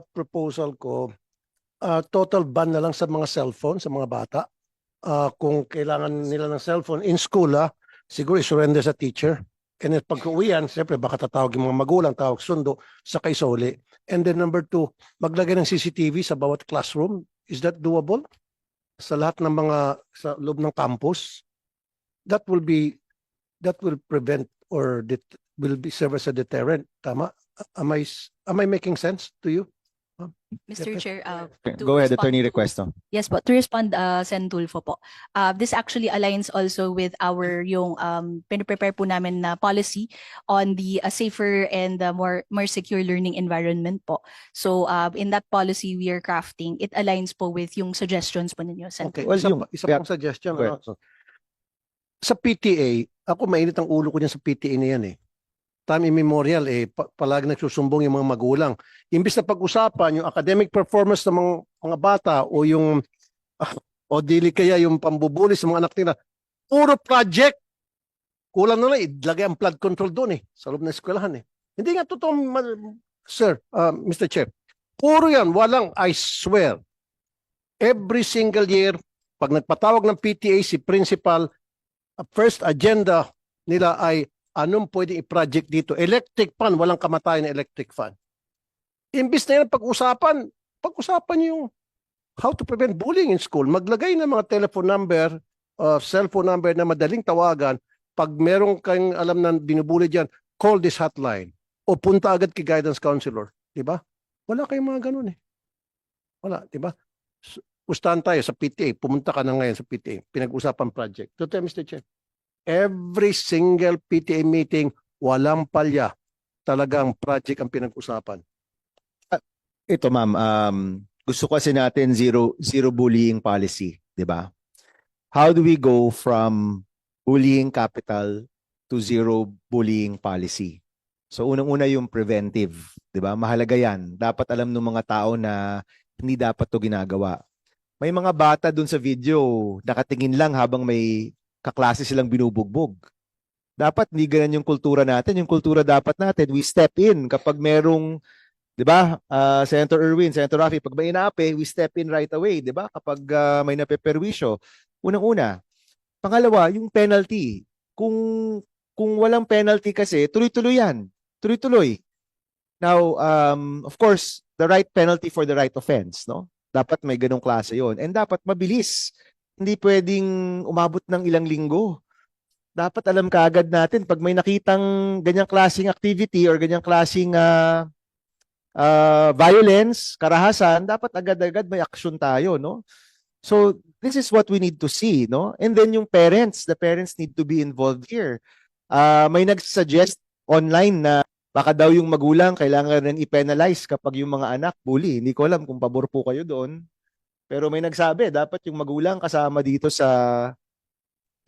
proposal ko, total ban na lang sa mga cellphone, sa mga bata. Kung kailangan nila ng cellphone in school, siguro i-surrender sa teacher. And then pag uwian, siyempre baka tatawag yung mga magulang, tawag sundo, saka isoli. And then number 2, maglagay ng CCTV sa bawat classroom. Is that doable? Sa lahat ng mga, sa loob ng campus? That will prevent or will be serve as a deterrent. Tama? Am I making sense to you? Mr. Chair, to Go ahead, respond Attorney to- Requesto. Yes po, to respond, Sen Tulfo po. This actually aligns also with our yung piniprepare po namin na policy on the safer and more secure learning environment po. So in that policy we are crafting, it aligns po with yung suggestions po ninyo, Sen. Okay, Well, isa yeah. pang suggestion. Go ahead. Sa PTA, ako mainit ang ulo ko dyan sa PTA na yan eh. Time immemorial palagi nagsusumbong yung mga magulang. Imbis na pag-usapan yung academic performance ng mga bata o yung o dili kaya yung pambubuli sa mga anak nila, puro project. Kulang na lang, ilagay ang flood control doon sa loob ng eskwelahan Hindi nga totoo, sir, Mr. Chair. Puro yan, walang, I swear. Every single year, pag nagpatawag ng PTA si principal, first agenda nila ay anong pwedeng i-project dito? Electric fan, walang kamatayan na electric fan. Imbis na yan pag-usapan yung how to prevent bullying in school. Maglagay ng mga telephone number, cellphone number na madaling tawagan. Pag merong kayong alam na binubuli dyan, call this hotline. O punta agad kay guidance counselor. Diba? Wala kayong mga ganun Wala, diba? Pustahan tayo sa PTA. Pumunta ka na ngayon sa PTA. Pinag-usapan project. Totoo, Mr. Chair. Every single PTA meeting, walang palya. Talagang project ang pinag-usapan. Ito ma'am, gusto kasi natin zero bullying policy, di ba? How do we go from bullying capital to zero bullying policy? So unang-una yung preventive, di ba? Mahalaga yan. Dapat alam ng mga tao na hindi dapat to ginagawa. May mga bata dun sa video, nakatingin lang habang may kaklase silang binubugbog. Dapat hindi ganun yung kultura natin. Yung kultura dapat natin, we step in kapag merong, di ba, Senator Erwin, Senator Rafi, pag may inaapi, we step in right away, di ba? Kapag may napeperwisyo. Unang-una. Pangalawa, yung penalty. Kung walang penalty kasi, tuloy-tuloy yan. Tuloy-tuloy. Now, of course, the right penalty for the right offense, no? Dapat may ganong klase yon. And dapat mabilis. Hindi pwedeng umabot ng ilang linggo. Dapat alam kaagad natin pag may nakitang ganyang klaseng activity or ganyang klaseng violence, karahasan, dapat agad-agad may action tayo, no? So, this is what we need to see, no? And then yung parents, the parents need to be involved here. May nag-suggest online na baka daw yung magulang kailangan rin i-penalize kapag yung mga anak bully. Hindi ko alam kung pabor po kayo doon. Pero may nagsabi, dapat yung magulang kasama dito sa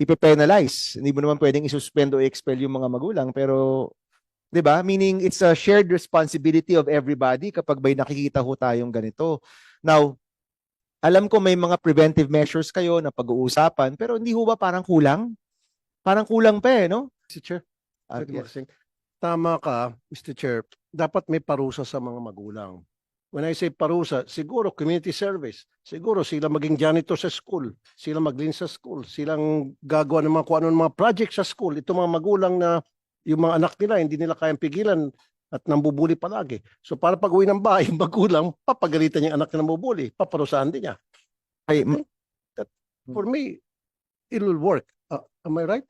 ipe-penalize. Hindi mo naman pwedeng isuspend o expel yung mga magulang. Pero, di ba? Meaning, it's a shared responsibility of everybody kapag may nakikita ho tayong ganito. Now, alam ko may mga preventive measures kayo na pag-uusapan, pero hindi ho ba parang kulang? Parang kulang pa no? Mr. Chair, Yes. tama ka, Mr. Chair. Dapat may parusa sa mga magulang. When I say parusa, siguro community service. Siguro sila maging janitor sa school, sila maglinis sa school, silang gagawa ng mga kung ano mga project sa school. Ito mga magulang na yung mga anak nila, hindi nila kayang pigilan at nambubuli palagi. So para pag uwi ng bahay, yung magulang, papagalitan yung anak na nambubuli, paparusahan din niya. For me, it will work. Am I right?